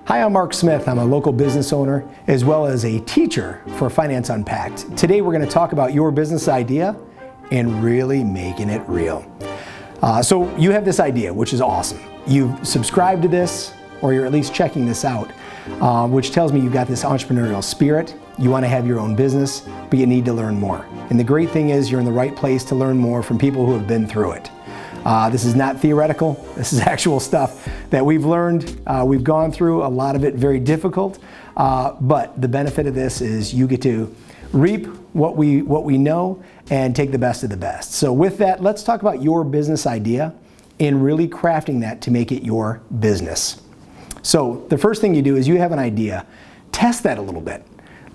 Hi, I'm Mark Smith. I'm a local business owner as well as a teacher for Finance Unpacked. Today we're going to talk about your business idea and really making it real. So you have this idea, which is awesome. You've subscribed to this, or you're at least checking this out, which tells me you've got this entrepreneurial spirit. You want to have your own business, but you need to learn more. And the great thing is you're in the right place to learn more from people who have been through it. This is not theoretical. This is actual stuff that we've learned. We've gone through a lot of it, very difficult. But the benefit of this is you get to reap what we know and take the best of the best. So with that, let's talk about your business idea and really crafting that to make it your business. So the first thing you do is you have an idea. Test that a little bit.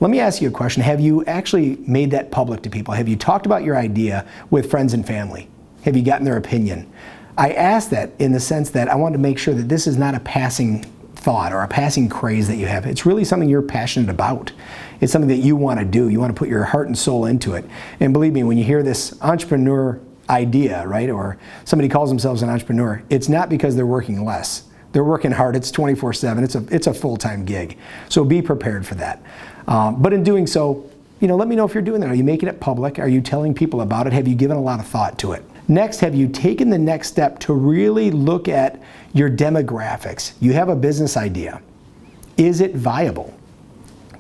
Let me ask you a question. Have you actually made that public to people? Have you talked about your idea with friends and family? Have you gotten their opinion? I ask that in the sense that I want to make sure that this is not a passing thought or a passing craze that you have. It's really something you're passionate about. It's something that you want to do. You want to put your heart and soul into it. And believe me, when you hear this entrepreneur idea, right, or somebody calls themselves an entrepreneur, it's not because they're working less. They're working hard. It's 24/7. It's a full-time gig. So be prepared for that. But in doing so, let me know if you're doing that. Are you making it public? Are you telling people about it? Have you given a lot of thought to it? Next, have you taken the next step to really look at your demographics? You have a business idea. Is it viable?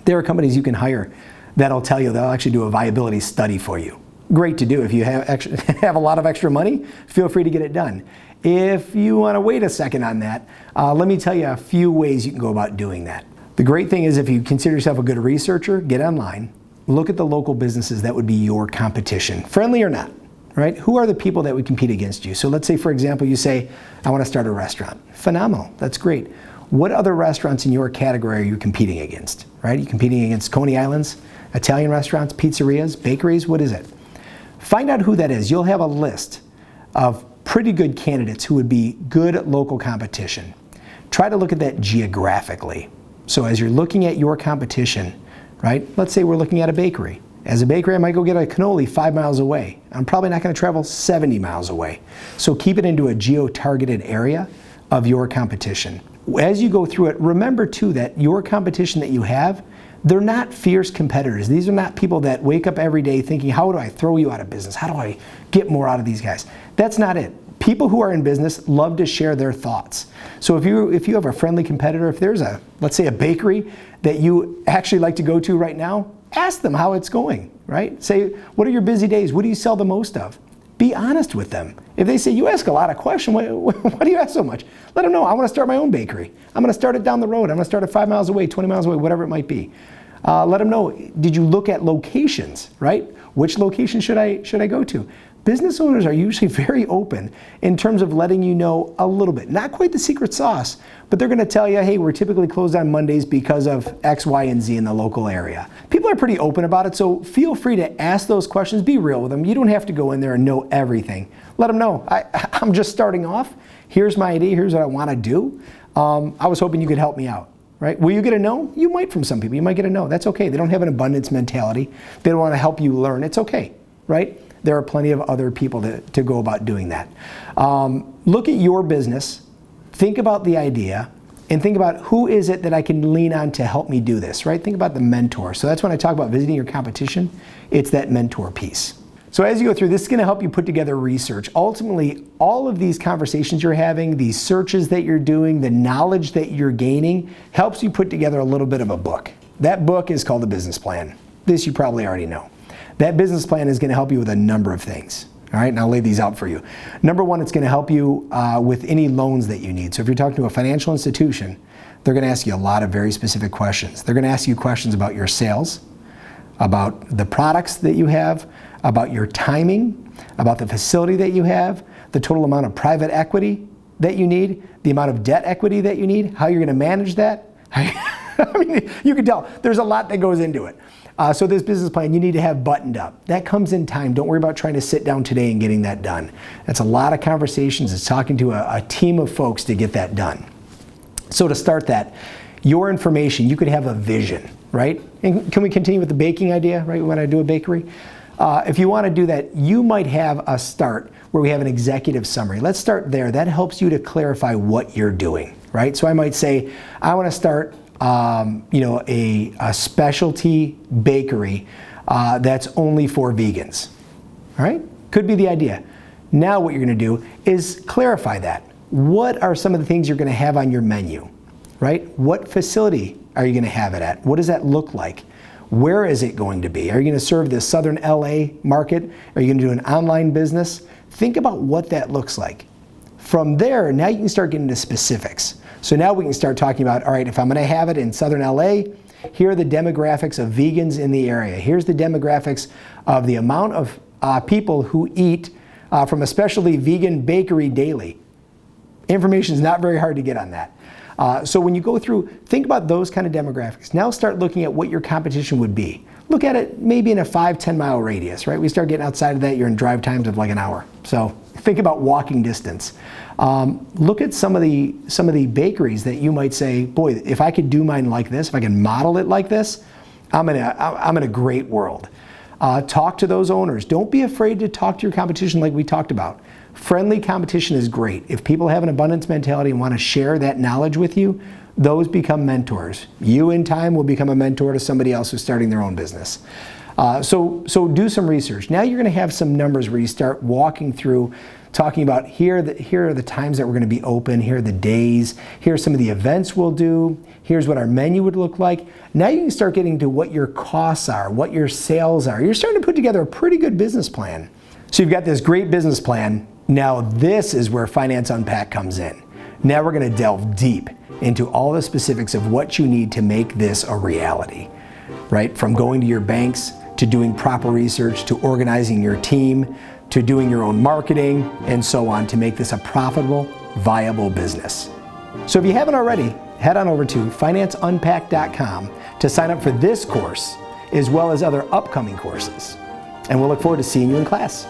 There are companies you can hire that'll tell you, they'll actually do a viability study for you. Great to do. If you have a lot of extra money, feel free to get it done. If you want to wait a second on that, let me tell you a few ways you can go about doing that. The great thing is if you consider yourself a good researcher, get online, look at the local businesses that would be your competition, friendly or not. Right? Who are the people that would compete against you? So let's say, for example, you say, I want to start a restaurant. Phenomenal. That's great. What other restaurants in your category are you competing against? Right? Are you competing against Coney Islands, Italian restaurants, pizzerias, bakeries? What is it? Find out who that is. You'll have a list of pretty good candidates who would be good local competition. Try to look at that geographically. So as you're looking at your competition, right? Let's say we're looking at a bakery. As a bakery, I might go get a cannoli 5 miles away. I'm probably not going to travel 70 miles away. So keep it into a geo-targeted area of your competition. As you go through it, remember too that your competition that you have, they're not fierce competitors. These are not people that wake up every day thinking, how do I throw you out of business? How do I get more out of these guys? That's not it. People who are in business love to share their thoughts. So if you have a friendly competitor, if there's let's say a bakery that you actually like to go to right now, ask them how it's going, right? Say, what are your busy days? What do you sell the most of? Be honest with them. If they say, you ask a lot of questions, why do you ask so much? Let them know, I want to start my own bakery. I'm going to start it down the road. I'm going to start it 5 miles away, 20 miles away, whatever it might be. Let them know, did you look at locations, right? Which location should I go to? Business owners are usually very open in terms of letting you know a little bit. Not quite the secret sauce, but they're going to tell you, hey, we're typically closed on Mondays because of X, Y, and Z in the local area. People are pretty open about it, so feel free to ask those questions. Be real with them. You don't have to go in there and know everything. Let them know, I'm just starting off. Here's my idea. Here's what I want to do. I was hoping you could help me out. Right? Will you get a no? You might from some people. You might get a no. That's okay. They don't have an abundance mentality. They don't want to help you learn. It's okay. Right? There are plenty of other people to go about doing that. Look at your business, think about the idea, and think about who is it that I can lean on to help me do this, right? Think about the mentor. So that's when I talk about visiting your competition, it's that mentor piece. So as you go through, this is going to help you put together research. Ultimately, all of these conversations you're having, these searches that you're doing, the knowledge that you're gaining, helps you put together a little bit of a book. That book is called a business plan. This you probably already know. That business plan is going to help you with a number of things. All right, and I'll lay these out for you. Number one, it's going to help you with any loans that you need. So if you're talking to a financial institution, they're going to ask you a lot of very specific questions. They're going to ask you questions about your sales, about the products that you have, about your timing, about the facility that you have, the total amount of private equity that you need, the amount of debt equity that you need, how you're going to manage that. I mean, you can tell there's a lot that goes into it. So this business plan you need to have buttoned up. That comes in time. Don't worry about trying to sit down today and getting that done. That's a lot of conversations. It's talking to a team of folks to get that done. So to start that, your information, you could have a vision, right? And can we continue with the baking idea, right? When I do a bakery, if you want to do that, you might have a start where we have an executive summary. Let's start there. That helps you to clarify what you're doing, right? So I might say, I want to start a specialty bakery that's only for vegans, all right? Could be the idea. Now what you're going to do is clarify that. What are some of the things you're going to have on your menu, right? What facility are you going to have it at? What does that look like? Where is it going to be? Are you going to serve the southern LA market? Are you going to do an online business? Think about what that looks like. From there, now you can start getting into specifics. So now we can start talking about, all right, if I'm going to have it in southern LA, here are the demographics of vegans in the area. Here's the demographics of the amount of people who eat from a specialty vegan bakery daily. Information is not very hard to get on that. So when you go through, think about those kind of demographics. Now start looking at what your competition would be. Look at it maybe in a 5-10 mile radius, right? We start getting outside of that, you're in drive times of like an hour. So think about walking distance. Look at some of the bakeries that you might say, boy, if I could do mine like this, if I can model it like this, I'm in a great world. Talk to those owners. Don't be afraid to talk to your competition like we talked about. Friendly competition is great. If people have an abundance mentality and want to share that knowledge with you, those become mentors. You in time will become a mentor to somebody else who's starting their own business. So do some research. Now you're going to have some numbers where you start walking through, talking about here are the times that we're going to be open, here are the days, here are some of the events we'll do, here's what our menu would look like. Now you can start getting to what your costs are, what your sales are. You're starting to put together a pretty good business plan. So you've got this great business plan. Now this is where Finance Unpacked comes in. Now we're going to delve deep into all the specifics of what you need to make this a reality, right? From going to your banks, to doing proper research, to organizing your team, to doing your own marketing, and so on to make this a profitable, viable business. So if you haven't already, head on over to financeunpacked.com to sign up for this course, as well as other upcoming courses. And we'll look forward to seeing you in class.